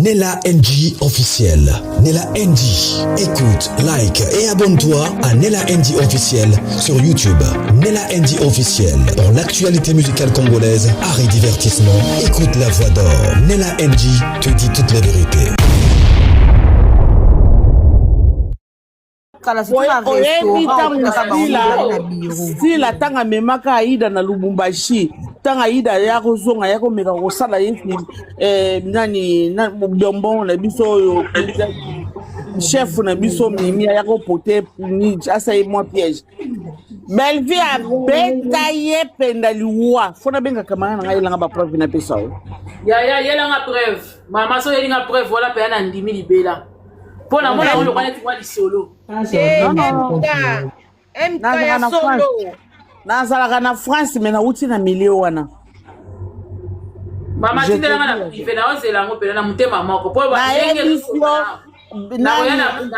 Nella NG officiel. Nella NG. Écoute, like et abonne-toi à Nella NG officiel sur YouTube. Nella NG officiel. Pour l'actualité musicale congolaise, art et divertissement, écoute la voix d'or. Nella NG te dit toute la vérité. Si la tanga memaka Aïda na Lubumbashi tanga Aïda ya kozonga ya komeka kosala yesi nani na bombon na biso yo chef na biso mimi ya kopote ni asa e moi piège Belvi a beta ye penda liwa fona benga kamana na ngai langa ba preuve na pesa ya langa preuve mama so yelinga preuve wala pe na ndimi libela pona mona on le connaît toi di solo nazalaka na France me nauti na milio wana mama tindelanga na privé na ozela ngo pela na mutema moko po ba na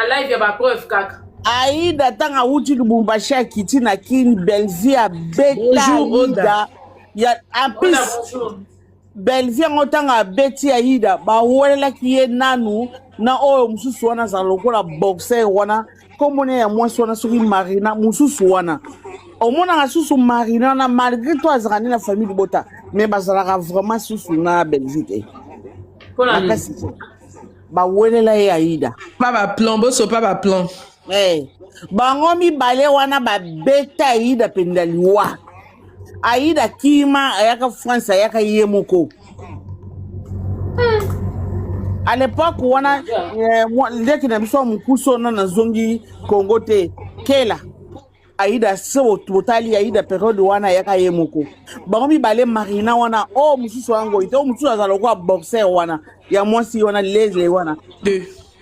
live ya ba preuve kaka Aïda tanga uti Lubumbashi akiti na kin Belvia beta Aïda ya apis Belvia ngotanga beti Aïda ba wolela kiye nanu na oyo mususu wana za lokola boxer wana komone ya mwasi wana soki marina mususu wana omona nga susu marina na malgré toi azakani na famille bota mais bazalaka vraiment susu na Belgique ba welela ye Aïda ba plan boso ba plan bango mibale wana ba beta Aïda pendaliwa Aïda kima ayaka France ayaka ye moko à l'époque wana ndeki na biso mukuso na zongi Congo te kela Aïda so totali Aïda période wana yaka ye moko bango mibale marina wana o mususu wango ite o mususu azala kwa boxer wana ya mwasi wana lesle wana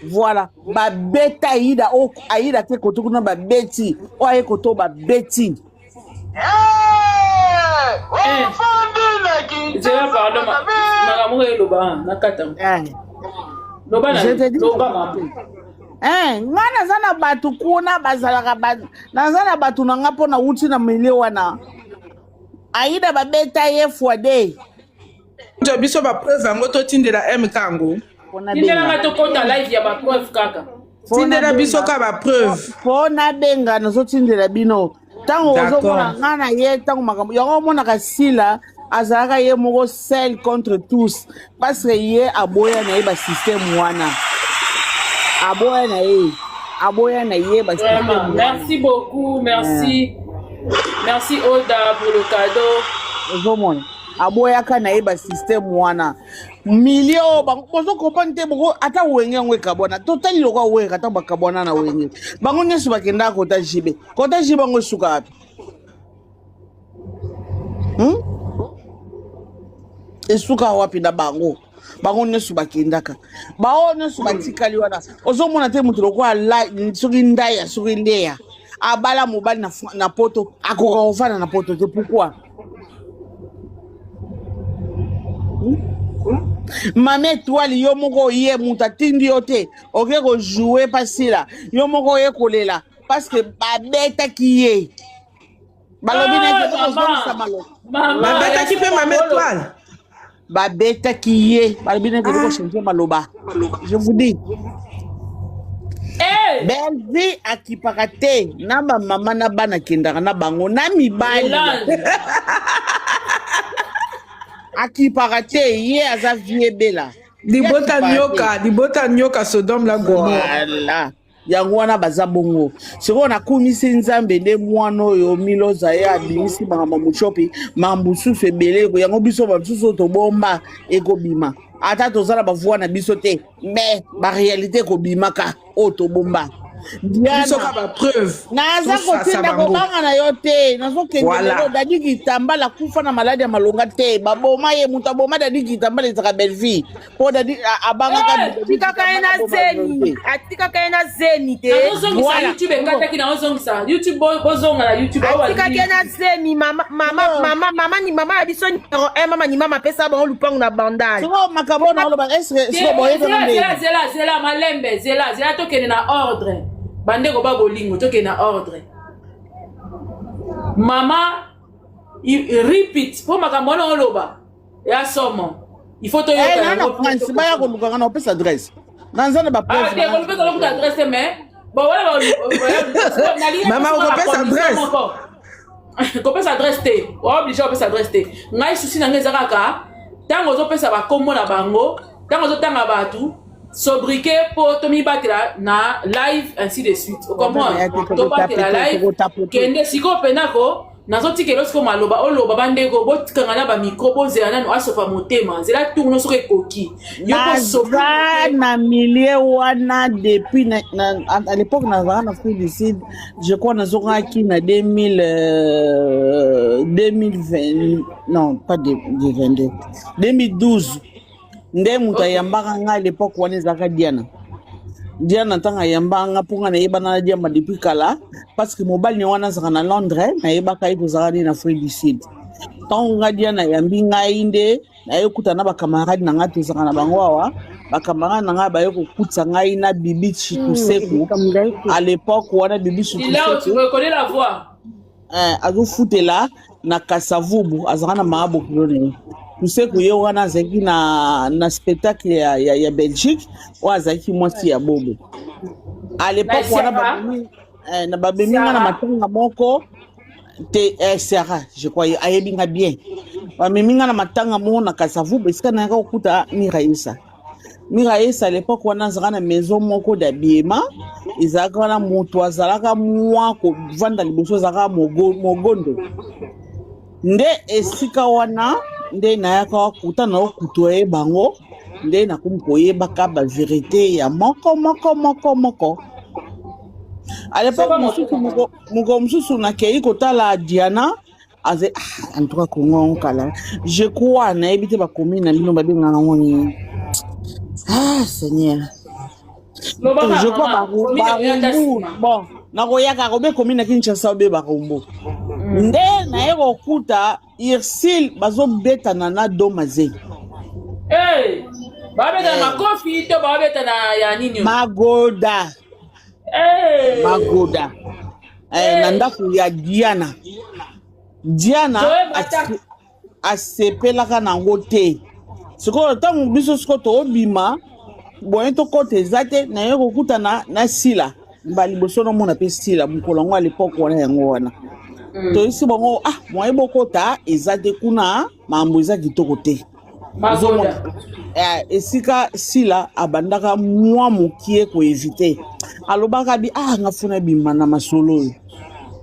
voilà ba beta Aïda o Aïda te koto kuna ba beti o aye koto ba beti pardon magamu eloba nakata ngana zana batu kuna bazalaka nazana batu na ngapo na uti na milio wana Aïda babeta ye fuade njo biso ba preuve ngo to tindela MKango tindela ngato kota live ya ba preuve kaka tindela biso ka ba preuve pona benga nazo tindela bino tango ozomona ngana ye tango makambo yango mona kasila azalaka ye moko seul contre tous parce que ye aboya na ye ba système wana aboya na ye ba système. Merci beaucoup, merci Oda pour le cadeau. Ozomona aboya ka na ye ba système wana milio bango comprendre te boko ata wenge ngwe kabona totali lokwa we kata bakabona na wenge bango nyesu bakenda kota jibe ngo suka api esuka wapi na bango nyesu bakendaka bao nyesu batikali wana ozomona te mutu lokwa la soki ndaya soki ndeya abala mobali na poto akoka kofana na poto te pourquoi mame toile yo moko ye muta tindi yo te oke ko jouer pasila yo moko ye kolela parce que babeta ki ye balobi na ke malo babeta ki pe mame toile babeta ki ye balobi na ke ko changer maloba je vous dis Belvi akipaka te na ba mama na bana kendaka na bango na mibali akipaka te ye aza vie bela dibota nyoka Sodome la Gomorrhe voilà yango wana baza bongo siko na kumisi nzambe nde mwana oyo miloza ye abimisi makambo mushopi makambo susu ebele yango biso basusu tobomba ekobima ata tozala bavua na biso te mais baréalité ekobimaka oyo tobomba biso ka ba preuve naza kotinda kobanga na yo te nazokendelo dadi kitambala kufa na maladi ya malonga te baboma ye mutu aboma dadi kitambala ezaka Belvi po dadi abangaka atikaka ye na zeni te YouTube ekataki na ozongisa YouTube bozonga na YouTube atikaki ye na zeni mama ya biso numéro 1 mama ni mama pesa bango lupango na bandage siko makambo na oloba est-ce boyekona zela malembe zela tokende na ordre bandeko ba bolingo toke na ordre mama repeat po makambo na oloba ya somo il faut to non France ba ya ko luka na opesa adresse nanza na ba ah te ko luka ko adresse mais bon voilà Maman on pesa adresse ko pesa adresse te obligé opesa adresse te ngai souci na ngeza kaka tango zo pesa ba kombo na bango tango zo tanga batu sobriquet pour Tommy Batela na live ainsi de suite comment to Batela live kende siko penako nazo tikelo siko maloba oloba bandeko botikanga na ba micro bozela nanu asofa motema zela tourno soko ekoki yo ko sofa na milieu wana depuis à l'époque na na Afrique du Sud je crois na zokaki na 2020 non pas 2022 2012 nde muta yambaka nga à l'époque wana zaka Diana tanga yambanga punga na yeba na diamba depuis kala parce que mobile ni wana zaka na Londres na yeba kai ko zaka ni na Afrique du Sud tanga Diana yambi nga inde na yokuta na ba camarade na ngatu zaka na bango awa ba camarade na nga ba yoko kutsa ngai na Bibi Chikuseku à l'époque wana Bibi Chikuseku là tu reconnais la voix azu futela na Kasavubu azaka na maabo kilone Kuseku ye wana zaki na spectacle ya Belgique wa zaki mwasi ya bobo à l'époque wana na babemi na matanga moko te Sarah je crois ayebinga bien babemi na matanga moko na Kasavubu esika na ka kuta Miraisa à l'époque wana zaka na maison moko d'habillement izaka wana moto azalaka mwa ko vanda liboso zaka mogondo nde esika wana nde na yaka kuta na okutoye bango nde na kumkoyeba ka ba vérité ya moko à l'époque muko mususu na kei kotala Diana aze en tout cas kongo kala je crois na ebite ba commune na bino ba benga ngoni Seigneur je crois bon na koyaka ko be commune na Kinshasa be ba kombo nde na yeko kuta Irsil bazo beta na domaze babeta na makofi to babeta na ya nini magoda na ndaku ya Diana asepelaka nango te sikoyo ntango biso siko toobima boye tokota eza te na yeko kuta na Sila mbaliboso na mona pe Sila mokolo yango à l'époque wana yango wana to isi bongo moye bokota ezate kuna mambo eza kitoko te esika Sila abandaka mwa mokie ko éviter alobaka bi ngafuna bima na masolo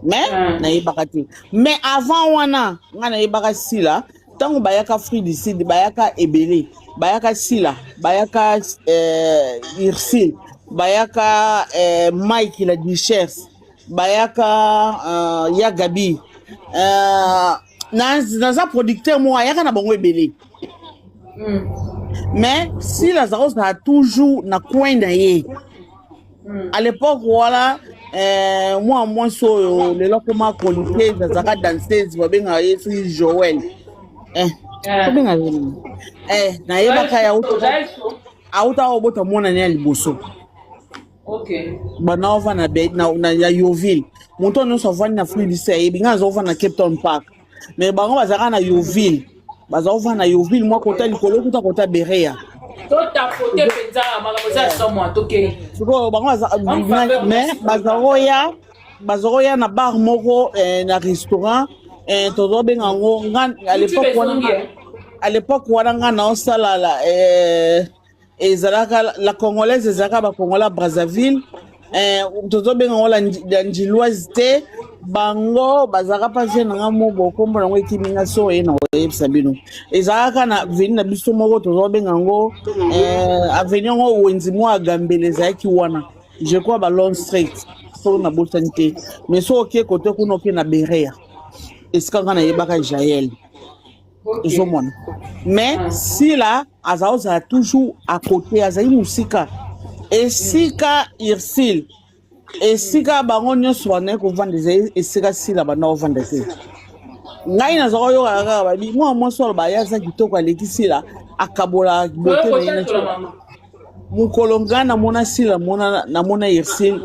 mais na yebaka te mais avant wana nga na yebaka Sila tango bayaka Afrique du Sud bayaka ebele bayaka Sila bayaka Irsil bayaka Mike la Duchesse bayaka Yagabi naza producteur mo ayaka na bango ebele mais si la Zaro a toujours na coin na ye à l'époque voilà moi so le lokoma qualité zaka danseuse babenga yesu Joël babenga na yebaka ya auta obota mona ne liboso OK bana ova na ya Yoville monto no so vani na Afrique du Sud binga zo ova na Cape Town Park mais bango bazaka na Yoville baza ova na Yoville moi kota likolo kuta kota Berea tota côté penza makaboza somo toke siko bango mais bazoya na bar moko na restaurant todo benga ngo à l'époque wana nga na osala ezalaka la congolaise ezalaka ba Congola Brazzaville todo benga ngo la njiloise te bango bazaka pase na mo bokombo na ngo ekiminga so na oyebisa bino ezalaka na veni na biso moko todo benga ngo avenue ngo wenzi mo agambeleza ki wana je crois ba Long Street so na botanité mais so ok côté kuno ok na Berea esika nga na yebaka Jaël ezomona mais si là azaoza a toujours à côté azayi musika esika Irsil esika bango nyonso wana ko vendre esika Sila bana ovanda te ngai na zoko yo kaka babi moi so ba yaza kitoko aleki Sila akabola bote na ina mukolonga na mona Sila na mona Irsil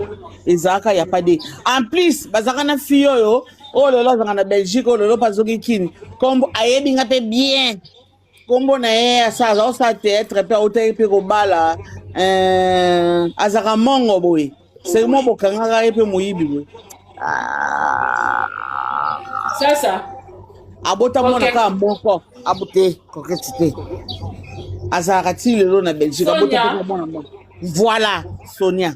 ezaka ya pade en plus bazaka na fiyo yo lelo zanga na Belgique lelo pazoki kini comme ayebinga pe bien kombo na ye asaza osa théâtre pe oteki pe kobala azaka mongo boye seulement bokangaka ye pe moyibi boye sasa abota mona ka moko abote koketi te azalaka ti lelo na Belgique abota pe mona moko voilà Sonia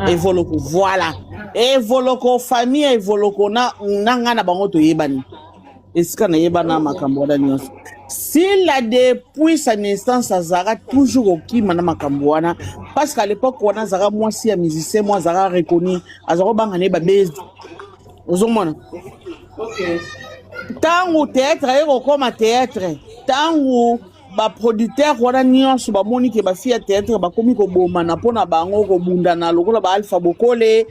evoloko voilà evoloko famille evoloko na nga na bango toyebani esika nayebana makambo wana nyonso s'il a depuis sa naissance azalaka toujours okima na makambo wana parce qu'à l'époque wana azalaka mwasi ya musicien mwa azalaka reconnu azalaka obanga ne babezi ozomona ntango théâtre aye kokoma théâtre ntango baproducteur wana nyonso bamoni ke bafille ya théâtre bakomi kobomana mpona bango kobundana lokola baalpha bokole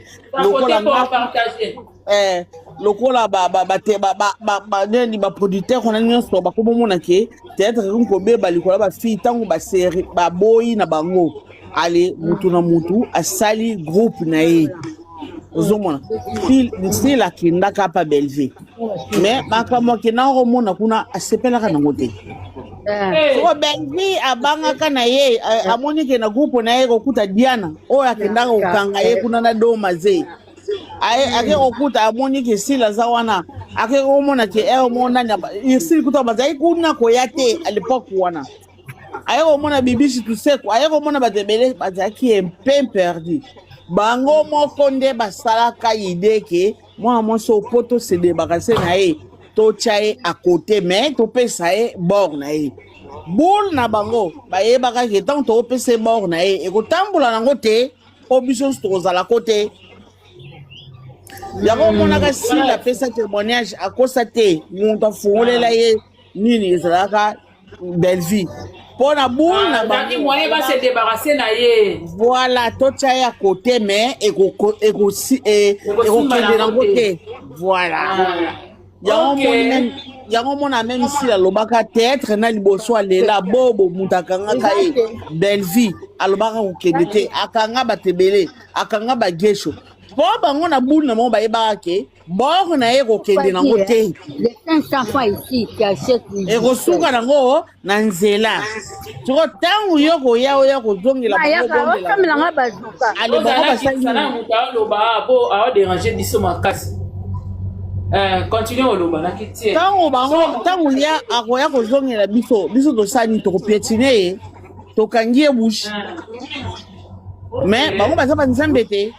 lokola neni baproducteur wana nyonso bakomomona ke théâtre ekomi kobeba likola bafille ntango baseri baboyi na bango ale mutu na mutu asali groupe na ye ozomona style akendaka pa Belleville mais makambo akendaka komona kuna asepelaka nango te soko Belleville abangaka na ye amoni ke na groupe na ye kokuta Diana oyo akendaka kokanga ye kuna na doma ze ake kokuta amoni ke style aza wana ake komona ke monani style kuta bazali kuna koya te à l'époque wana aye komona Bibishi Tuseko aye komona bato ebele bazalaki empe perdu bango moko nde basalaka ide ke mwana mwasi opoto sedebaka se na ye totya ye à côté mais topesa ye bord na ye boule na bango bayebaka ke ntango topesa ye bord na ye ekotambola nango te po biso nyonso tokozalako te yango omonaka sila apesa témoignage akosa te moto afungolela ye nini ezalaka Belleville pona boule na bango moyen va se débarrasser na ye voilà totya ye à côté mais ekokende nango te voilà yango mona même si alobaka théâtre na liboso alela bobo mutu akangaka ye Belleville alobaka kokende te akanga bato ebele akanga bagesho po bango na boule na bango bayebaka ke bor na ye kokende nango te ekosuka nango na nzela soko ntango yo koya oya kozongela ntango ya akoya kozongela biso tosani tokopiétine ye tokangi ye bushe mais bango baza banzambe te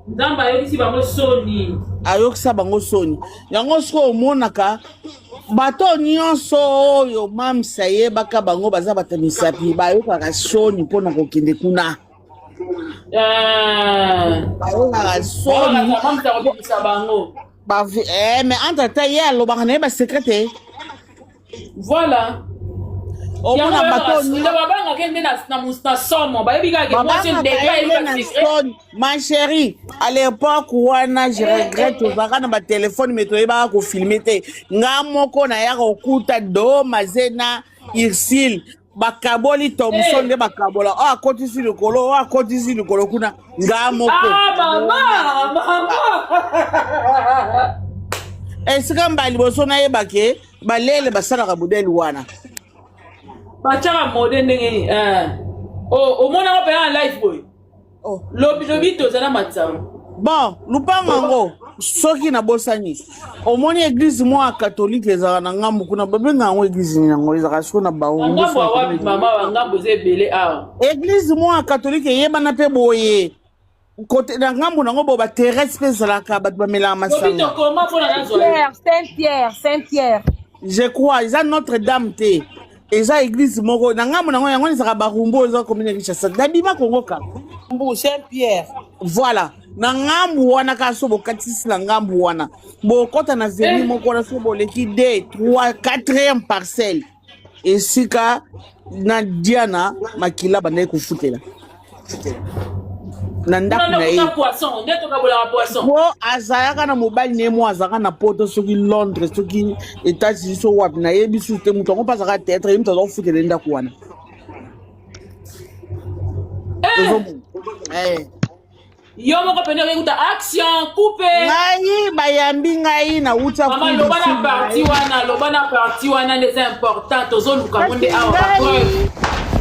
nzambe ayokisi bango soni ayokisa bango soni yango soko omonaka bato nyonso oyo mamisa yebaka bango baza bato misapi bayokaka soni mpona kokende kuna bayokaka soni mais entre temps ye alobaka na ye basekret te voilà omona bato ma chérie à l'époque wana je regrette ozalaka na batelefone me toyebaka kofilme te nga moko nayaka kokuta doma ze na Ursule bakaboli Thomson nde bakabola oyo akotisi likolo oyo akotisi likolo kuna nga moko esika mba liboso nayeba ke balele basalaka modele wana batiaka mode ndenge omonaka mpe na life boy lobi tozala matsango bon lupango yango soki nabosani omoni église mwa catholique ezalaka na ngambo kuna babenga yango église yango ezalaka siko na bangambo awapi mama bangambo eza ebele awa église mwa catholique eyebana mpe boye kote na ngambo nango bo baterese mpe ezalaka bato bamelaka masanga Saint-Pierre je crois eza Notre Dame te eza église moko na ngambo nango yango ezalaka barumbu eza commune Kinshasa nabima kongo kaka Saint-Pierre voilà na ngambu wana ka so bokatisi na ngambu wana bokota na veni moko wana so boleki 2, 3, 4e parcelle esika na Diana makila banaye kofutela na ndako na ye po azalaka na mobali ne mo azalaka na poto soki Londres soki États-Unis so wapi na yebi su te mutu yango mpe azalaka théâtre ye mutu aza kofutela ndako wana Yo moko pene écoute action couper. Ngai bayambi ngai na uta Maman loba na parti wana les importants tozoluka monde awa.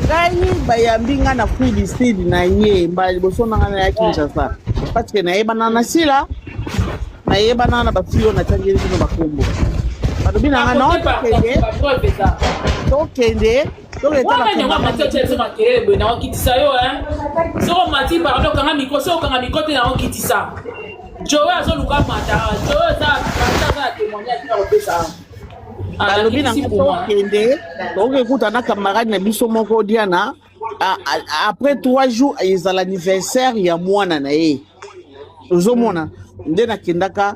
Ngai bayambi nga na free district na ye mba liboso na nga na ya Kinshasa parce que na yeba na sila na yeba na bafio na tangeli no bakombo badobi na nga na tokende wana nyonga matete makelele na okitisa yo soko mati pardon kanga micro soko kanga micro te na okitisa Joe azoluka mata Joe za témoignage na opesa balobi na nga tokende tokekuta na camarade na biso moko Diana après 3 jours ils à l'anniversaire ya mwana na ye ozomona nde nakendaka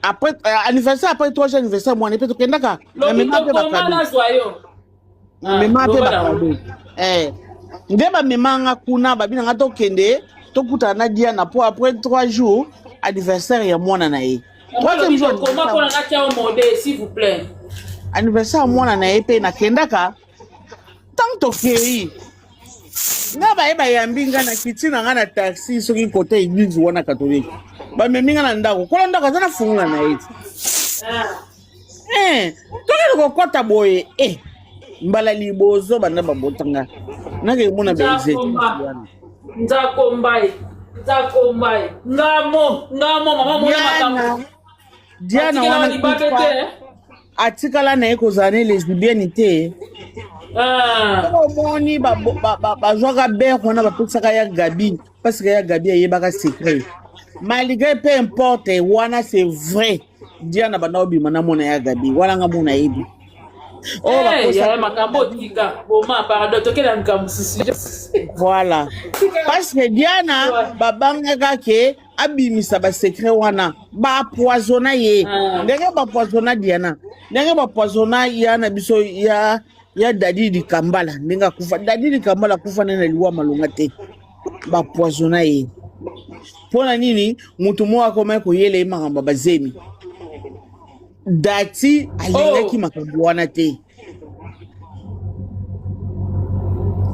après anniversaire après 3 jours anniversaire mwana pe tokendaka na mema pe bakado nde bamemanga kuna babi na nga tokende tokuta na Diana po après 3 jours anniversaire ya mwana na ye troisième jour comment pour na tia au mode s'il vous plaît anniversaire mwana na ye pe nakendaka tant tokei nga bayeba yambi nga na kiti na nga na taxi soki kote église wana catholique bamemi nga na ndako kola ndako aza na fungula na ye tokende kokota boye mbala libozo banda babotanga nake mona beze nzakombai ngamo mama mona makambo Diana wana atikala na ye kozala lesbienne te omoni bazwaka ber wana bapesaka ya Gabi parce que ya Gabi ayebaka secret malgré peu importe wana c'est vrai Diana banda obima na mona ya Gabi wana nga mona yebi voilà parce que Diana babangaka ke abimisa ba secret wana ba poisona ye ndenge ba poisona Diana ndenge ba poisona yana biso ya Daddy Kambala ndenge kufa Daddy Kambala kufa na liwa malonga te ba poisona ye pona nini mutu mo akoma ko yele makamba bazemi dati alingaki makambo wana te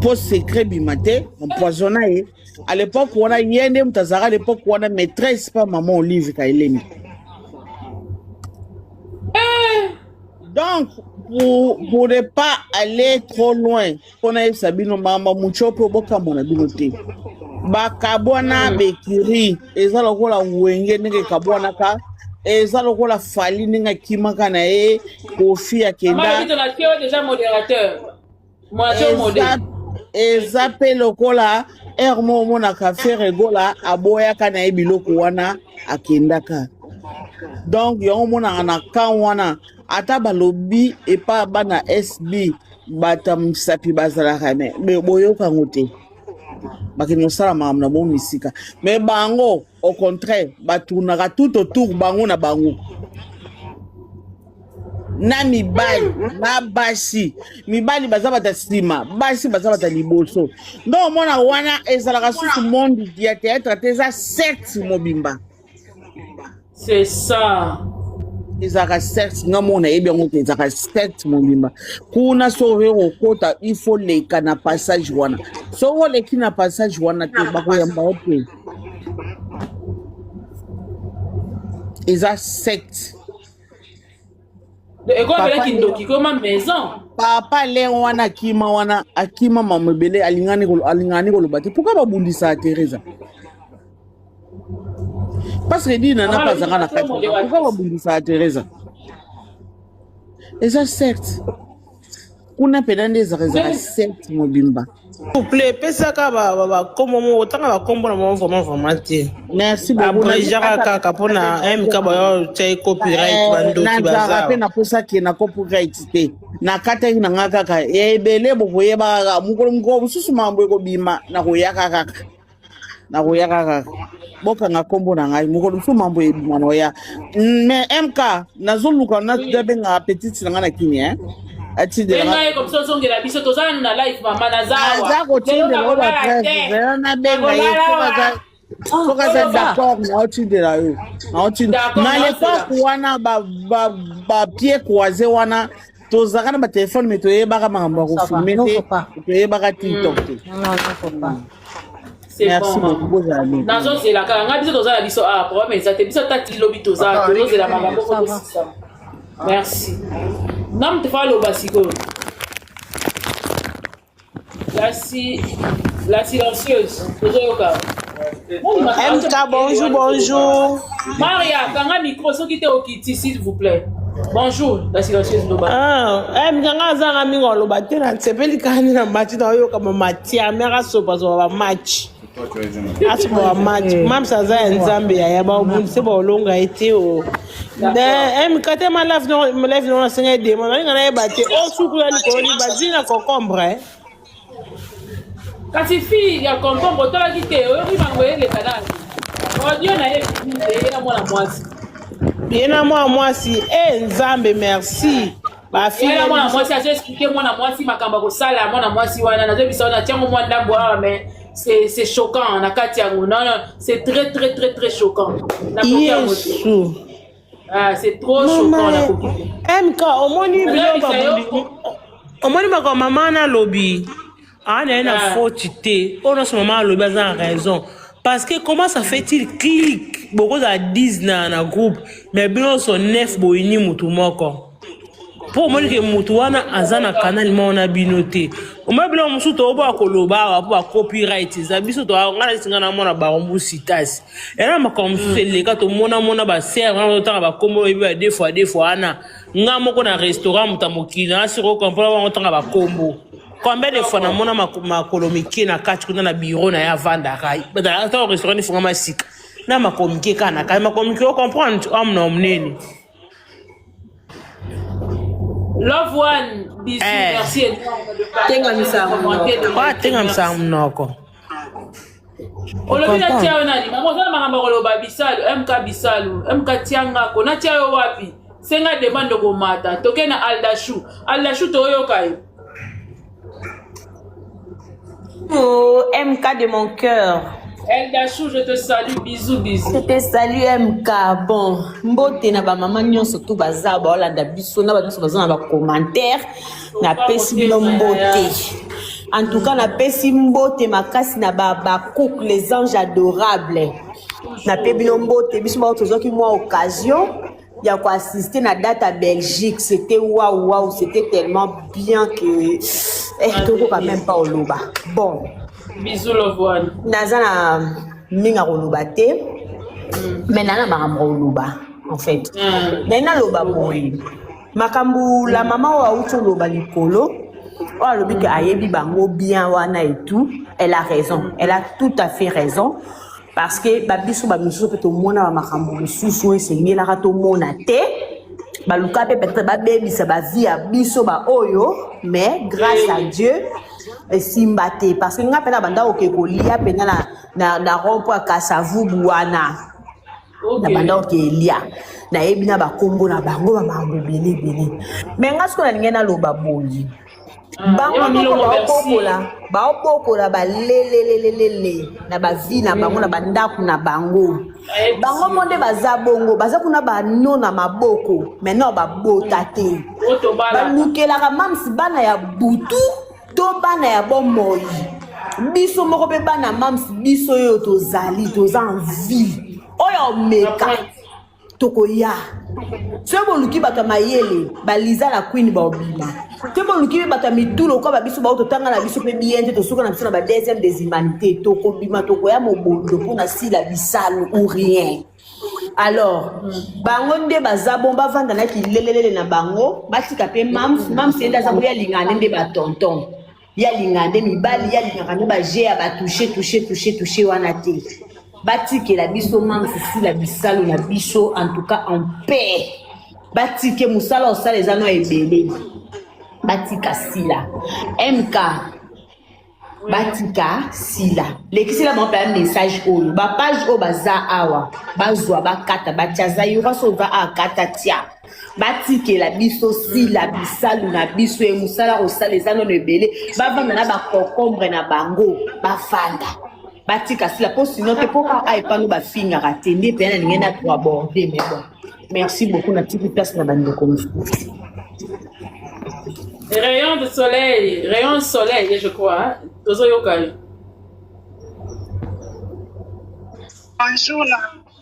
po secret bimate empoisonna ye à l'époque wana yende mutazaka à l'époque wana maîtresse pas maman Olive Kailemi donc pour ne pas aller trop loin on a sabino mama muchopo boka mona binote bakabwana bekiri eza lokola wenge ndenge kabwana ka eza lokola fali ninga kimaka na ye kofi akenda déjà modérateur moi je modère eza pe lokola ermo mona café regola aboyaka na ye biloko wana akendaka donc yango mona na kan wana ata balobi epa bana SB batamsapi bazalaka me boyoka ngote bakino sala makambo na bo misika mais bango au contraire batournaka tout autour bango na bango na mibali na basi mibali baza bata sima basi baza bata liboso donc mona wana ezalaka susu monde ya théâtre teza certes mobimba c'est ça ezalaka certes nga mona yebi yango te ezalaka certes mobimba kuna soki okota il faut leka na passage wana soki oleki na passage wana te bakoyamba yo te eza secte papa le wana akima mamebele alingani koloba te pourquoi babundisa Teresa parce que dina na bazanga na kati pourquoi babundisa Teresa eza certes kuna pedande ezaka certes mobimba s'il vous plaît pesaka ba komo mo tanga ba kombo na mo vraiment te merci beaucoup na jara kaka pona MK ba yo tey copyright bando ki baza na posa ke na copyright te na kata ina ngaka ka ebele bokoye ba mukolo susu mambo ko bima na ko yaka kaka boka nga kombo na ngai mukolo susu mambo e bima no ya mais MK na zoluka na dabe nga petite na kini ati de la comme ça songe la biso tozana na live mama na zawa zako tinde lo ba presse na benga ye foka za d'accord na oti de la yo na oti na l'époque wana ba pied croisé wana tozaka na ba téléphone mais toyebaka makambo ko filmer te toyebaka TikTok te c'est C'est Merci bon, beaucoup, Zali. Nazo c'est la kanga biso toza la biso a pour mais ça te biso tati lobi toza tozo c'est la makambo ko ça. Merci. Nam te fa lo basiko. La silencieuse. Tozo yoka. MK, bonjour, bonjour. Maria, kanga micro so qui te okiti s'il vous plaît. Bonjour, la silencieuse Loba. Mjanga zanga mingo loba te na tsepeli kani na match na yo kama matia mera so paso ba match. Ati ba match. Mam sa za nzambe ya ba obundi se ba olonga ete o. MK te ma live no senga de mo nga na ba te o suku ya likolo ni bazina concombre. Kasi fi ya concombre to la kite o ri mango ele kana. Audio na ye na mwana mwasi. Bien moi si nzambe merci. Ba fille na mwana mwasi a expliqué mwana mwasi makamba ko sala mwana mwasi wana na zebi sona tiango mwana ndambo mais c'est choquant na kati yango non c'est très choquant na Yesu. Ah c'est trop choquant na kokite. MK omoni biloko omoni mako mama na lobby. Ana na faute te. On ce moment lobby a raison. Parce que comment ça fait-il clic beaucoup à 10 na groupe mais bien son 9 boini mutu moko pour moi que mutu wana azana canal mona binoté o ma bila musu to ba ko loba ba copyright za biso to ngana singa na mona ba ombu citas era ma comme le ka to mona ba serve na to ba kombo iba deux fois ana ngamo ko na restaurant mutamokina asiko comprendre ba to ba kombo. Combien de fois na mona makolomiki na kati kuna na bureau na ya vanda kai bada ta restaurant ni funga masika na makomiki kana kai makomiki o comprendre am na omneni Love one bisu merci Tenga misa. Tenga misa mnoko. Olobi na tia nani mama sana makamba koloba bisalu MK bisalu MK tianga ko na tia yo wapi senga demande ko mata tokena Aldashu to yo kai. Oh, MK de mon cœur. Eldachou, je te salue, bisous. Je te salue MK. Bon, mbote na ba maman nyon surtout baza ba olanda biso na ba biso baza na ba commentaire na pesi bilo mbote. En tout cas na pesi mbote makasi na ba cook les anges adorables. Na pe bilo mbote biso ba tozoki moi occasion ya ko assister na date à Belgique, c'était waouh, c'était tellement bien que tout quand même pas au loba. Bon, bisous le voile. Nazana minga oloba te. Mais nana makambo oloba en fait. Nana loba boy. Makambu la maman wa uto loba likolo. O alobi ke ayebi bango bien wana et tout. Elle a raison. Elle a tout à fait raison. Parce que babiso bamiso peut mona makambo mususu esengi la rato mona te. Baluka peut-être ba baby ça ba vie à biso ba oyo mais grâce à Dieu simbate parce que nga pena banda okeko lia pena na rompo akasavu buana na banda okelia na ebina ba kombo na bango ba mambo bele mais nga siko na ngena loba boyi bango ba opokola ba lelelelele na ba vie na bango na bandaku na bango bango monde baza bongo baza kuna ba no na maboko maintenant ba bota te ba lukela ka mamsi bana ya butu to bana ya bomoyi biso moko pe bana mamsi biso yo tozali toza en vie oyo meka tokoya sebo luki bata mayele baliza la queen ba obima sebo luki bata mitulo ko ba biso ba totanga na biso pe biente to suka na biso na ba deuxième des humanités toko bima tokoya mobondo pona si la bisalo ou rien. Alors bango nde bazabo bavanda na ki lelelele na bango batika pe mam senda za ya lingane nde ba tonton ya lingane mibali ya lingane ba je ya ba toucher wana te batike la biso mam si la bisalo na biso en tout cas en paix batike musala osala ezano ebele batika sila MK batika sila lekisila mon père message oyo ba page o baza awa bazwa bakata bachaza yura soza akata tia batike la biso sila bisalu na biso e musala osala ezano ebele bavanda na ba concombre na bango bafanda batika sila po sinon te poka ai pano ba finga ratende pe na ngena to aborder mais bon merci beaucoup na petite place na bande comme Rayon de soleil, je crois. Tozo yokai. Bonjour.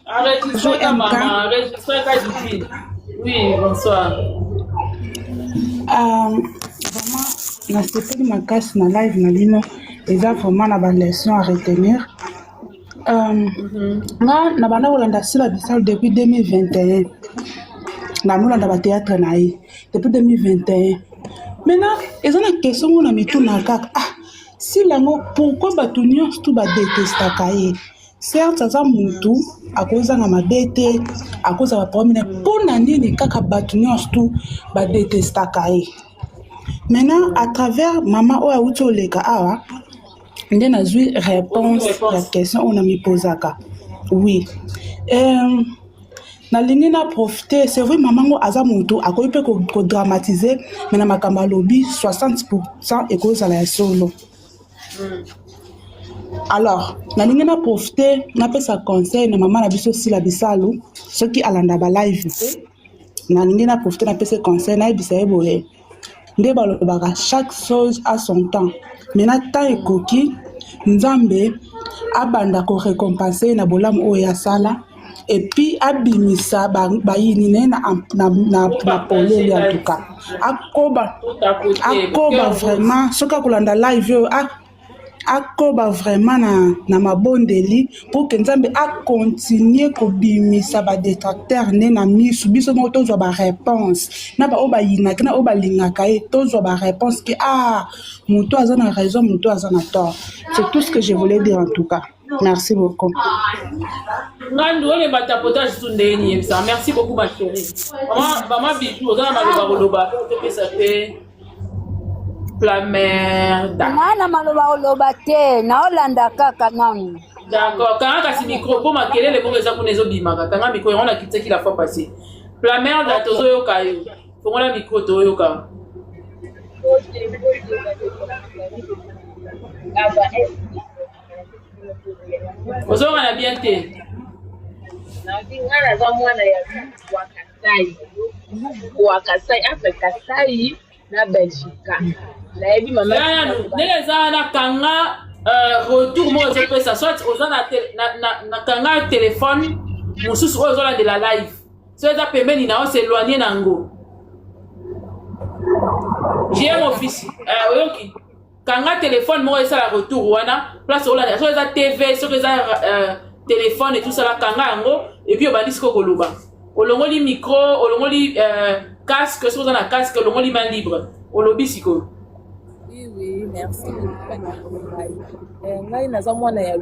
Enregistrez ta maman, enregistrez ta Dupine. Oui, bonsoir. Vraiment, na sepeli makasi na live na lino eza vraiment na ba leçon à retenir. Nga na banda kolanda sila bisalo depuis 2021. Na molanda ba théâtre na ye depuis 2021. Maintenant, eza na question ngona mituna kaka. Si lango pourquoi bato nyonso tu badetestaka ye? Certes aza mutu akozanga mabe te akozala problème mpona nini kaka bato nyonso tu badetestaka ye? Maintenant à travers mama oyo awuti oleka awa nde nazwi réponse ya question oyo namipozaka. Oui nalingi na profite c'est vrai mama ngo aza mutu akoki mpe kodramatize me na makambo alobi 60% ekozala ya solo. Alors nalingi na profite napesa conseil na mama na biso Sila Bisalo soki alanda ba live te nalingi na profite napesa conseil nayebisa ye boye nde balobaka chaque chose à son temps. Maintenant temps ekoki nzambe abanda ko récompenser na bolamu oyo asala et puis abimisa bayini ne na polele en tout cas akoba vraiment soki akolanda live oyo akoba vraiment na mabondeli pour que nzambe akontinue kobimisa badetracteur ne na misu biso moko tozwa baréponse na baoyo bayinaki na oyo balingaka ye tozwa baréponse ke moto aza na raison moto aza na tort. C'est tout ce que je voulais dire en tout cas. Merci beaucoup. Merci beaucoup ma chérie. Maman Bijou, oza na maloba koloba topesa pe Plamerda. Nana maloba koloba te na olanda kaka nanu. D'accord, quand kasi micro po makelele po eza kuna ezobimaka kanga micro on a quitté la fois passée. Plamerda tozo yoka yo. Fongola micro to yoka. Ozonga na bien te. Na ngana za mwana ya Wakasai Afrika Kasai na Belgique. Na ebi mama. Nele za na kanga retour mo zo pesa soit ozana na kanga téléphone mususu ozola de la live. So eza pembeni na o s'éloigner nango. J'ai mon fils oyoki kanga téléphone mo esa la retour wana place ola so eza TV so eza téléphone et tout ça la kanga yango et puis obandi siko koloba olongoli micro olongoli casque so na casque olongoli main libre olobi siko. Oui merci ngai naza mwana ya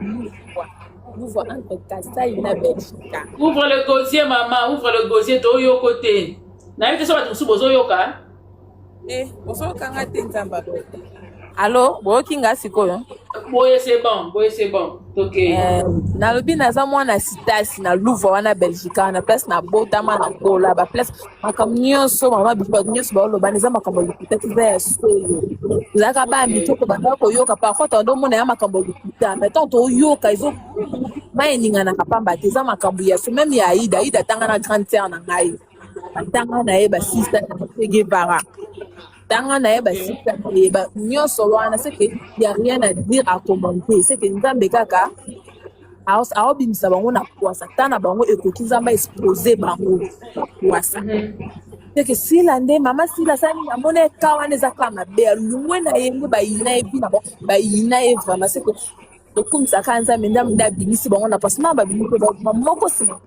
Louvre entre Kasai na Belgique. Ouvre le gosier maman, ouvre le gosier to yo côté na yete so ba tsubo zo yoka boso kanga te nzamba. Allo, bokinga sikoyo. Boye c'est bon. OK. Na lobi naza mwana Sitas na Louvre wana Belgique na place na Botama na Kola ba place makamnyoso mama bipa nyoso ba lo baniza makambo lipita kiza solo. Zaka ba mitoko banda ko yoka parfois tondo mona ya makambo lipita mais tant to yoka izo mayininga na kapamba teza makambo ya so même ya Ida tanga na grande sœur na ngai. Tanga na eba sister na Guevara. Tanga na eba sister eba nyoso wana c'est que y a rien à dire à commenter c'est que nzambe kaka aho bimisa bango na kwasa tana bango ekoki nzamba exposer bango kwasa c'est que si lande mama si la sani amone kawana za kama be lungwe na yenge bayina epi na bayina e vraiment c'est que to comme ça quand nzambe ndam da bimisi bango na parce na ba bimiko ba moko sima.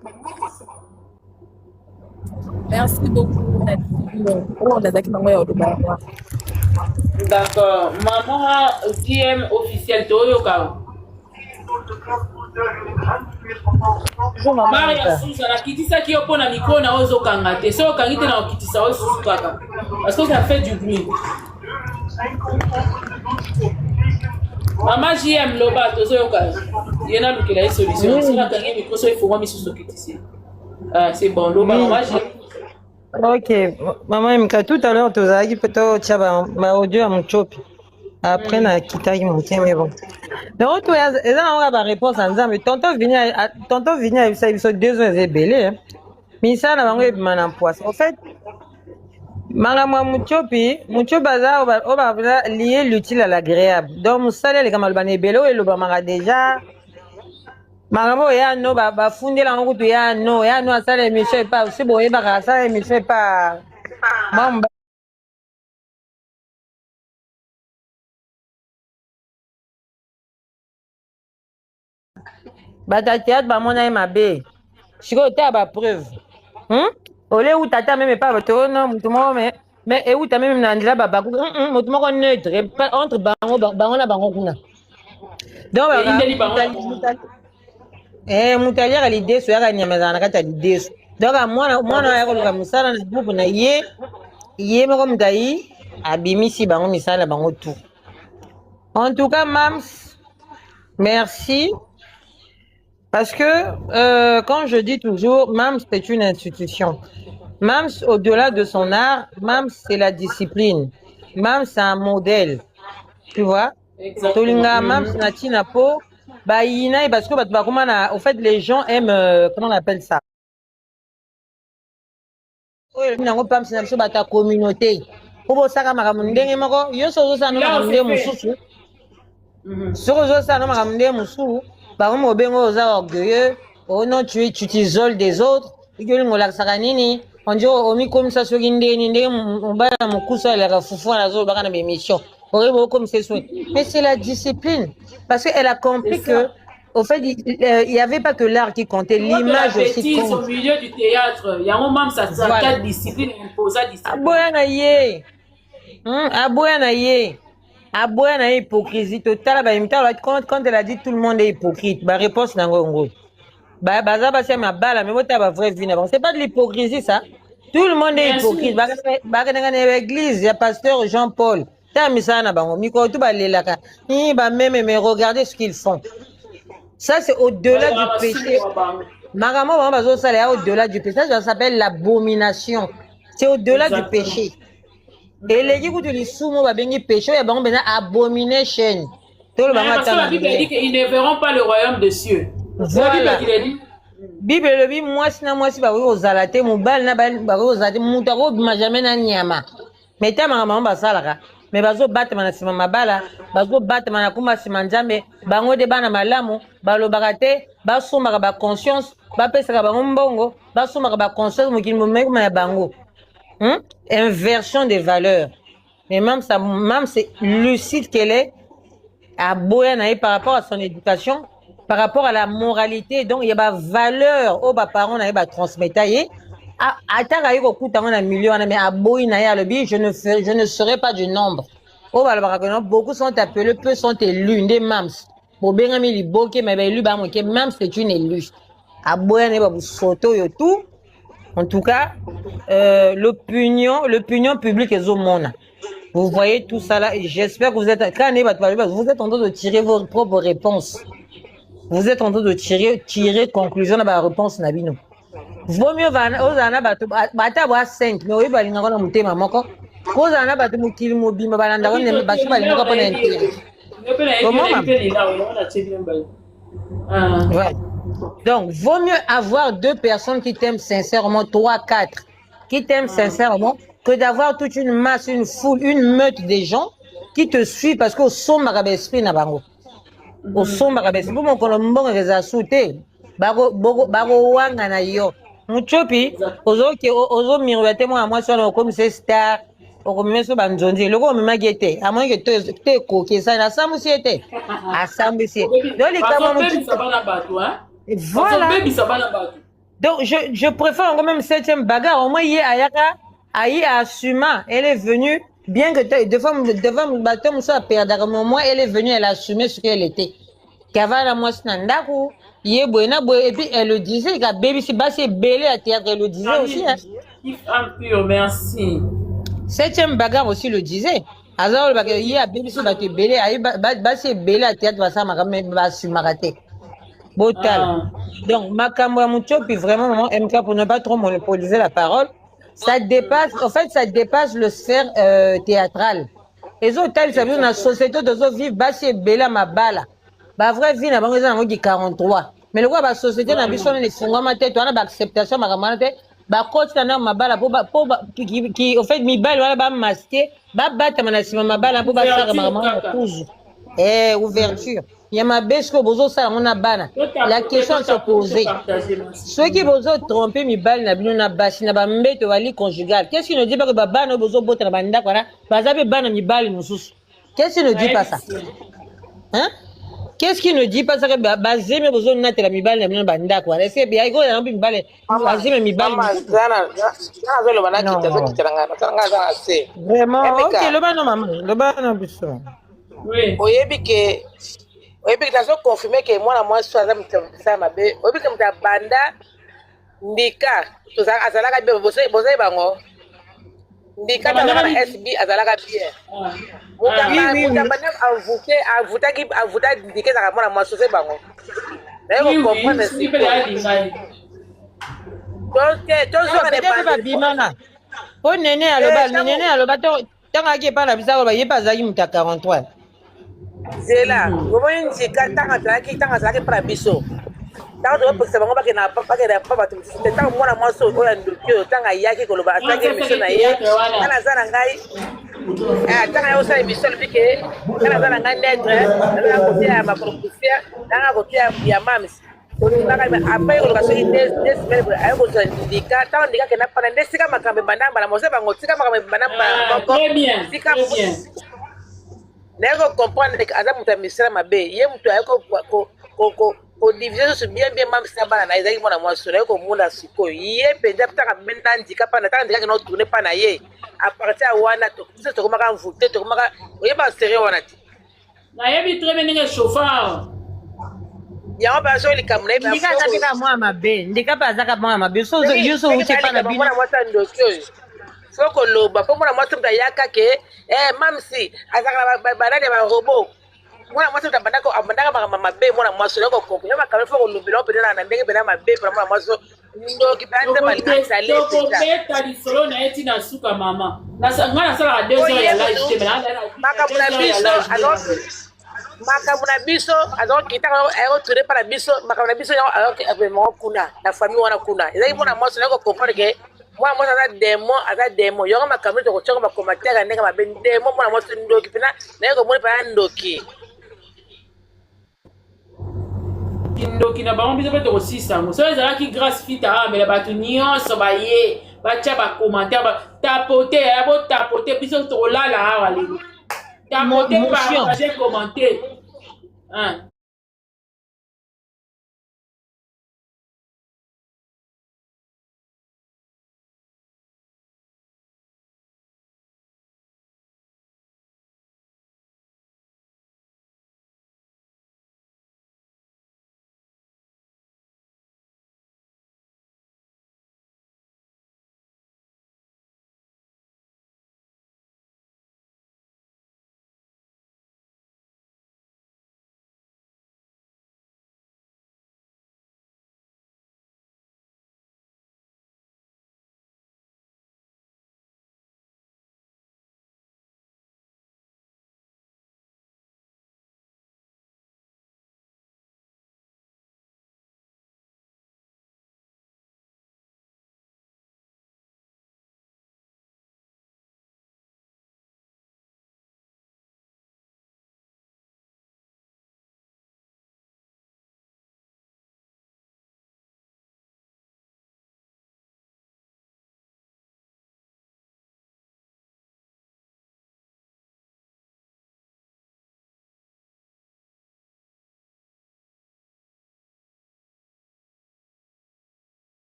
Merci beaucoup. D'accord. Maman DM officiel Toyoka. Maria Susa na kitisa ki opona micro na ozo kangate. So kangite na okitisa ozo kaka. Parce que ça fait du bruit. Maman JM Loba Toyoka. Yena lukela solution. Si la kangite micro so il faut moi misusu kitisi. C'est bon. Loba maman JM. Ok, maman Mika, tout à l'heure, tu as dit que tu as audio à mon chopi. Après, na kita qui monte, mais bon. Donc, tu as une réponse en disant, mais tonton vient, ça, ils sont 2 heures ébélés. Mais ça, là, on est en poisson. En fait, Mangama Muchopi, Muchobaza, on va lier l'utile à l'agréable. Donc, mon salaire, les camarades ébélés, et le bamara déjà. Makambo ya no bafundela ngo kutu ya no asala émission et pas aussi boye baka asala émission et pas mamba bata théâtre bamona ye mabe sikoyo ta ba preuve ole utata meme pas bato no mutu moko mais euta meme na ndila babaku mutu moko neutre entre bango na bango kuna donc mutaliaka lideso yaka nyamezana na kati ya lideso donc mwana yakoluka mosala na groupe na ye moko mutai abimisi bango misala bango tout. En tout cas Mams, merci parce que quand je dis toujours Mams c'est une institution. Mams au-delà de son art, Mams c'est la discipline. Mams c'est un modèle, tu vois. Tolinga Mams na tina po ba ina parce que au fait les gens aiment comment on appelle ça. Nango Pams na biso bata communauté. Obo saka makambo ndenge moko yo sozo sana makambo mususu. Sozo sana makambo mususu ba mo bengo oza orgueilleux, oh non tu t'isoles des autres. Igoli ngola saka nini? On dit omi comme ça sur ndeni ndenge mbala mukusa la fufu na zo baka na émission. Comme c'est souhait. Mais c'est la discipline. Parce qu'elle a compris que, au fait, il n'y avait pas que l'art qui comptait, l'image aussi compte. Au milieu du théâtre, il y a un moment, ça quatre disciplines, imposa discipline. Aboya na hypocrisie totale. Quand elle a dit tout le monde est hypocrite, ma réponse n'a pas c'est ma balle, mais c'est ma vraie vie. C'est pas de l'hypocrisie, ça. Tout le monde est hypocrite. L'église, il y a pasteur Jean-Paul. Mais regardez ce qu'ils font. Ça, c'est au-delà du péché. Au-delà du péché, ça s'appelle l'abomination. C'est au-delà du péché. Et les gens qui disent péché, ils vont abomination. Parce que la Bible dit qu'ils ne verront pas le royaume des cieux. Voilà. Bible le dit moi si ba aux alaté mobile na ba aux alaté mutako bima jamais na nyama. Mais ta maman basalaka. Mais bazo batema na sima mabala, bazo batema na kuma sima nzambe, bango de bana malamu, balobaka te, basomaka ba conscience, bapesaka bango mbongo, basomaka ba conscience mokili momema ya bango. Inversion des valeurs. Mais même c'est lucide qu'elle est à Boyanaï par rapport à son éducation, par rapport à la moralité. Donc il y a des valeurs aux parents qui transmettent. Je ne serai pas du nombre. Beaucoup sont appelés, peu sont élus, des mams. Pour bien les mais élu même c'est une élue. À Boyanaï tout. En tout cas, l'opinion publique est au monde. Vous voyez tout ça là, et j'espère que vous êtes en train de tirer vos propres réponses. Vous êtes en train de tirer conclusion de la réponse Nabino. Vaut mieux ozana bato bata wa 5 mais oyiba linga na mutema moko. Kozana bato mukili mobimba balanda ko ne baso balinga ko na intérêt. Donc, vaut mieux avoir 2 personnes qui t'aiment sincèrement, 3, 4, qui t'aiment sincèrement, que d'avoir toute une masse, une foule, une meute de gens qui te suivent parce qu'au son marabesprit n'a pas. Au son marabesprit, pour mon colombo reza sauté, bago wanga na yo. Muchopi, ozo miroiter moi sur comme c'est star. Okomime so banzonzi loko omema gete amoi que te kokesa na samusiete asambusie donc les kama mutu voilà donc je préfère quand même 7e bagarre au moins hier ayaka ayi assuma elle est venue bien que devant bateau muso perdre au moins elle est venue elle a assumé ce qu'elle était kavala moi sinandaku ye boena boy et puis elle le disait que baby si basi belé à théâtre elle le disait aussi hein merci 7e bagarre aussi le disait. Azar le bagarre hier baby si bateau belé ayi basi belé à théâtre ça m'a même assumé Botal. Donc makambo mucho puis vraiment MK pour ne pas trop monopoliser la parole, ça dépasse ça dépasse le sphère théâtrale. Les autres tels ça veut dans la société de zo vivre basi belé mabala. Ba vraie vie na bango za ngo 43. Mais le quoi ba société na biso les fungama tête on a acceptation makamana te ba coach na mabala pour qui au fait mi bal wala ba masquer ba batama na sima mabala pour ba sara makamana kuzu. ouverture. Il y a ma bêche que vous ça on a bana. La question se poser. Ceux qui vous ont trompé mi bal na bino na basi na ba mbeto wali conjugal. Qu'est-ce qui ne dit pas que baba no bozo bote na banda quoi là? Bazabe bana mi bal mususu. Qu'est-ce qui ne dit pas ça? Hein? Qu'est-ce qui ne dit pas ça que basé mais besoin na tela mi bal na bino banda quoi? Est-ce que bien iko na mi bal basé mi bal. Vraiment OK le bana maman, le bana biso. Oui. Oyebi que nazo confirmer que moi soit ça mabe. Oyebi que mta banda ndika to azalaka be bosai bango. Ndika na SB azalaka bien. Mutamba avuta ndike za mwana soit bango. Na yo comprendre c'est bimana. Oh nene aloba tanga ki pa na bisa ba yepa zaki muta 43. C'est là. Comment ndika tanga zaki para biso. Tanga to bango ba ke na papa tu tanga mwana mwaso oya ndokyo tanga yaki koloba ataki mission na ye. Kana zana ngai. Tanga yo sa mission bike. Kana zana ngai netre. Kana ko tia ma proposition. Tanga ko tia ya mamis. Après on va se des semaines ayo ko ndika tanga ndika ke na pana ndesika makambe banamba na mose bango tika makambe banamba. Très bien. Nego comprendre que Adam muta misra mabe ye mutu ayoko ko division sur bien mam sabana na ezaki mona mwa sura ko muna siko ye penja ptaka benda ndika pana taka ndika no tourner pana ye a partir wana to to komaka mvute to komaka oye ba sérieux wana ti na yebi très bien nge chauffeur ya ba so li kamune ba ndika katika mwa mabe ndika pa zaka mwa mabe so yuso uche pana bino mwana mwata ndokyo foko loba po mwana mwata mtayaka ke mamsi azaka barade ba robot mwana mwasa tabandako abandaka mabe mwana mwaso leko kompo yaba kama foko lubilo pena na ndenge pena mabe pena mwana mwaso ndo kipande malika lete ko beta di solo na eti na suka mama na ngana sala 2 heures ya live te mena makamuna biso alors makamuna biso alors kitaka ayo tourner para biso makamuna biso alors vraiment kuna na famille wana kuna ezaki mwana mwaso leko comprendre ke mwana mwaso aza demo yonga makamuna to kochonga makomatera ndenge mabe demo mwana mwaso ndoki pena na yeko mwana pa ndoki ndoki na bango biso mpe tokosisango so ezalaki grâce fita amela bato nyonso baye batya bacommentaire tapote ya botapote biso tokolala awa lelo tapote partage commenter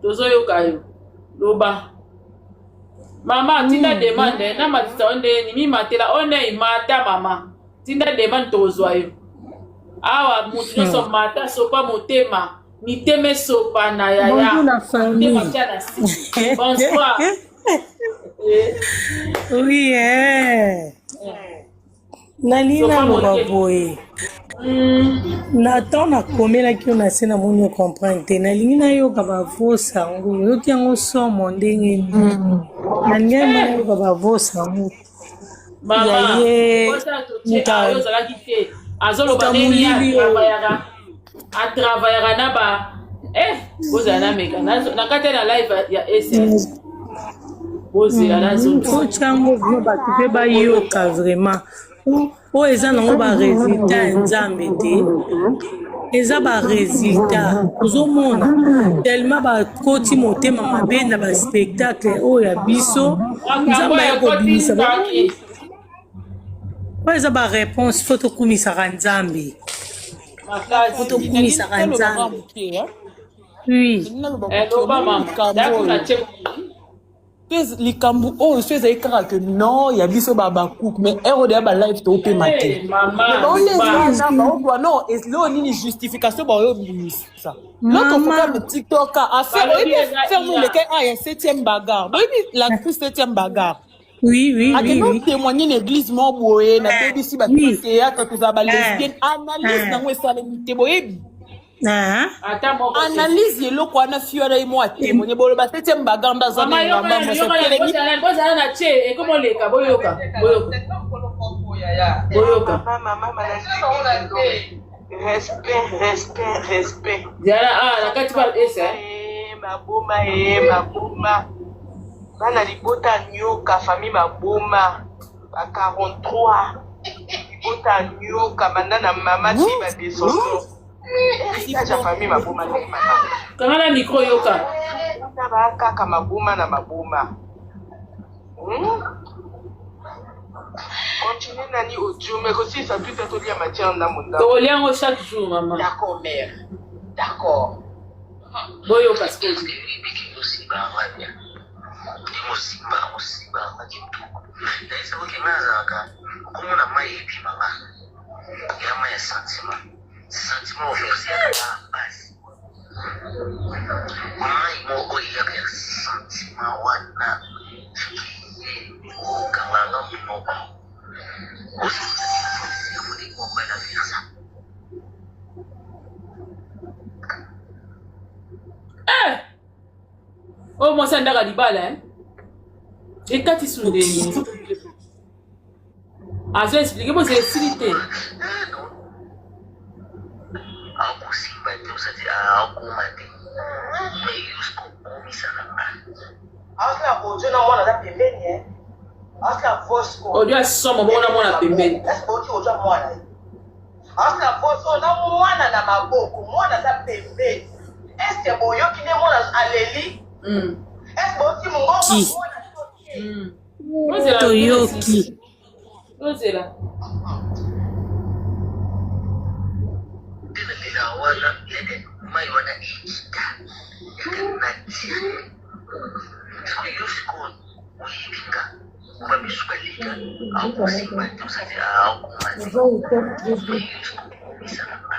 tozoyoka yo loba mama tinda demande na matisa onde ni mimatela one imata mama tinda demande tozwa yo awa mutu nyonso mata sopa motema miteme sopa na yaya motema tia na si bonsoir oui nalina loba boye Nathan nakomelaki yo na se na moni ocomprendre te nalingi nayoka bavosa yango oyoki yango somo ndenge nini nalingi nayoka bavosa yango Mama, azoloba nini atravaillera na ba bozala na meka na kati na live ya SS bozela na otia yango vraimen bato mpe bayoka vraiment oyo eza nango baresultat ya nzambe te eza baresultat ozomona tellement bakoti motema mabe na baspectacle oyo ya biso nzambe ya kobimisa oyo eza baréponse fo tokumisaka nzambe fo tokumisaka nzambe oui likambo oyo so ezali kaka ke non ya biso babacook mais ero deya balive toopema te non leo nini justification baoyo bimisa lotofoka le tiktok aferme leke ya 7e bagarre boyebi la crise 7e bagarre akeno témoigner na église mo boye na bebisi bato théâtre tozala balesbienne analyse nango esalemi te boyebi analyse eloko wana fio wana ye mo atémoigner boloba 7e bagarre ndaza na ngamba bozala na tie ekomoleka boyoka respect na kati ba esa maboma bana libota nyoka famille maboma ba 43 libota nyoka banda na mama ti ba desoso aja famille maboma na mama kangana micro yoka na ba kaka maboma na maboma continue nani audio mais aussi ça tout à lia matière na munda to liango chaque jour maman d'accord mère d'accord boyo parce que musiba majitu naisa ukingazaka kumuna mai ipi mama yama ya sentiment officiel ya basi mai mo oya ya sentiment wana ukanganga mnoko usikuti kwa kwenda visa oh moi ça ndaka libala et quand tu souris azo expliquer moi c'est facilité akusimba te usati akumate mais yusko komisana asla bojo na mwana za pembeni asla voice ko odio asoma bona mwana pembeni est bojo ojo mwana asla voice na mwana na maboko mwana za pembeni est boyo kine mwana aleli est bojo mungo Toyoki. Ozela. Wana yade mai wana ikita yakanatia yusko uyibika kuba bisukalika au kusimba tusati au kumati yusko misalama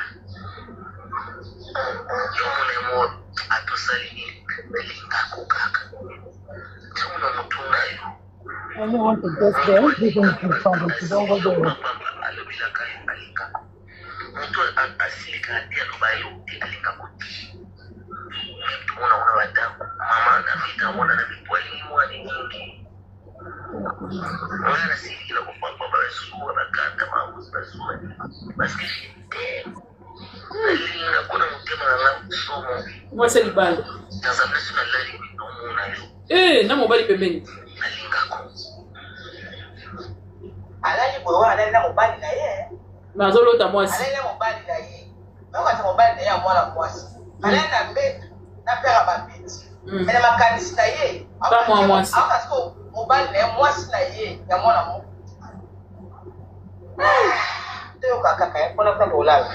yomune mo atosali linga kukaka tuna mutuna yo I don't want to get there. We're going to find it. Don't go there. Mtu asilika dia lubayo alika kuti mtu unaona wadaku mama na vita mwana na vipo elimu ni nyingi mwana sisi la kupamba basua bakata mauzi basua basi alinga kuna mtema na somo mwasa libala tazamna suna lali bidomu na yo na mobali pembeni alinga ko alali boyo alali na mobali na ye nazolota mwasi alali na mobali na ye bakata mobali na ye ya mwana mwasi alali na mbeta na pera babeti ene makanisi na ye pa mwasi akasiko mobali na ye mwasi na ye ya mwana mo teyo kaka ye pona kwa olala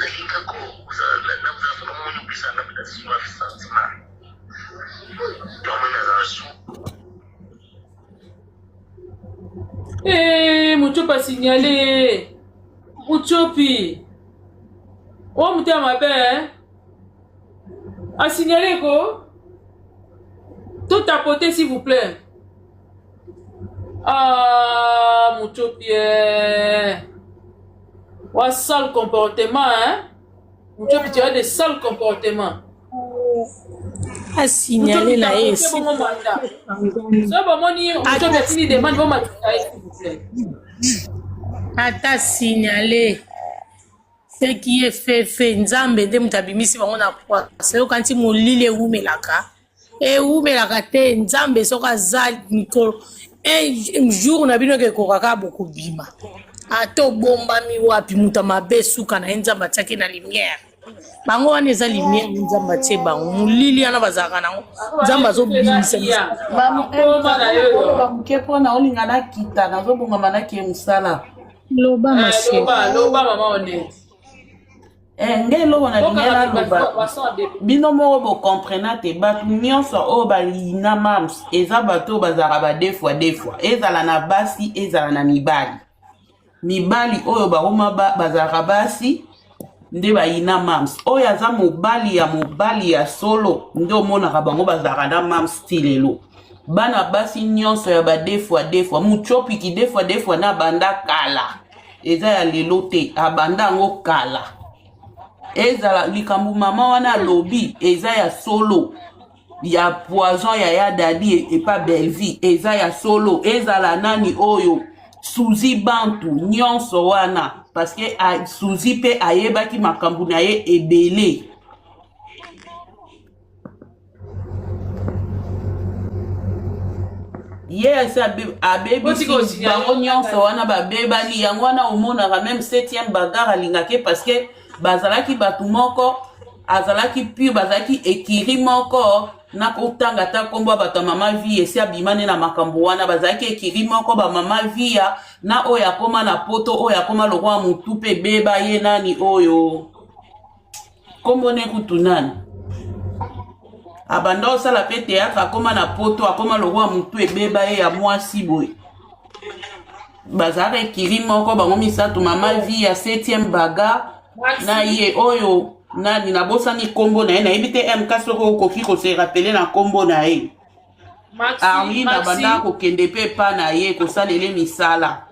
alinga ko uzala na mzafu na mwana bisa na bila suwa santima domina za su Muchopi a signalé. Muchopi. Oh, Mouté Mabe. A signalé quoi? Tout tapoter, s'il vous plaît. Ah, Muchopi. Ouais, sale comportement, hein. Tu as des sales comportements. A signalé la S. Ata signalé ce qui est fait nzambe nde mutabimisi bango na kwa seo kanti molile umelaka e umelaka te nzambe soka za mikolo un jour na bino ke kokaka bokubima ato bomba mi wapi muta mabe suka na nzamba tsake na lumière bango wana eza lumière nzamba tse bango molili ana bazaka nango nzamba zo bimisa ba mukepo na olinga na kita na zo bonga manaki musala loba mashe loba mama one nge lobo na lingela loba bino moko bo comprena te batu nyonso o balina mams eza bato bazaka ba deux fois ezala na basi ezala na mibali oyo baoma bazaka basi nde bayina mams oyo aza mobali ya solo nde omonaka bango bazaka na mams ti lelo bana basi nyonso ya ba deux fois muchopiki deux fois na banda kala eza ya lelo te abanda yango kala ezala likambo mama wana lobi eza ya solo ya poison ya dadi et pas Belleville eza ya solo ezala nani oyo Suzi Bantu nyonso wana parce que Suzi pe ayebaki makambo na ye ebele yes abebi bango nyonso wana babebali yango wana omonaka même 7e bagarre alingaki parce que bazalaki batu moko azalaki pure bazalaki ekiri moko na kotanga ta kombo bato mama vie esi abimane na makambo wana bazalaki ekiri moko ba mama via na oyo akoma na poto oyo akoma lokwa mutu pe beba ye nani oyo kombo ne kutu nani abanda osala pe théâtre akoma na poto akoma lokwa mutu ebeba ye ya mwasi boye bazalaki ekiri moko bango misato mama via 7e bagarre na ye oyo nani nabosani kombo na ye nayebi te mk soko okoki kose rapele na kombo na ye armi na banda kokende pe pa na ye kosalele misala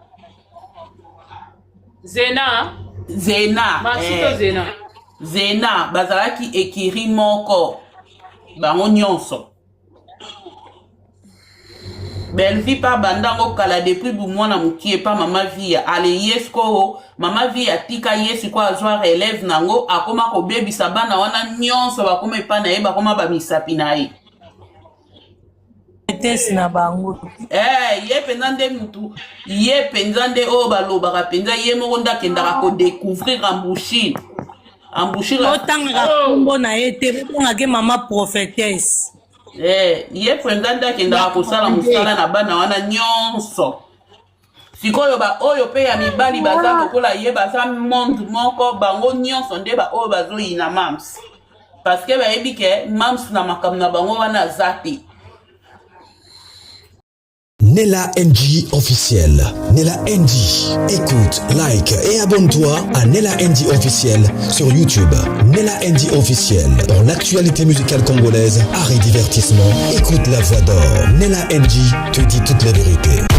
Zena bazalaki ekiri moko bango nyonso Belleville pa bandango kala depuis bu mwana mukie pa mama via ale yesko mama via tika yesu kwa azwa relève nango akoma ko bebisa bana wana nyonso bakoma epa na ye bakoma ba misapi na ye tesi na bango ye penza nde mutu ye penza nde oyo balobaka penza ye moko ndakendaka kodécouvrir embouchir otangaka kombo na ye te bongake mama prophétesse ye penza ndakendaka kosala mosala na bana wana nyonso sikoyo oyo pe ya mibali baza lokola ye baza monde moko bango nyonso nde oyo bazoyina mams parce que bayebi ke mams na makambo na bango wana aza te Nella NG officiel. Nella NG. Écoute, like et abonne-toi à Nella NG officiel sur YouTube. Nella NG officiel. Pour l'actualité musicale congolaise, art et divertissement, écoute la voix d'or. Nella NG te dit toute la vérité.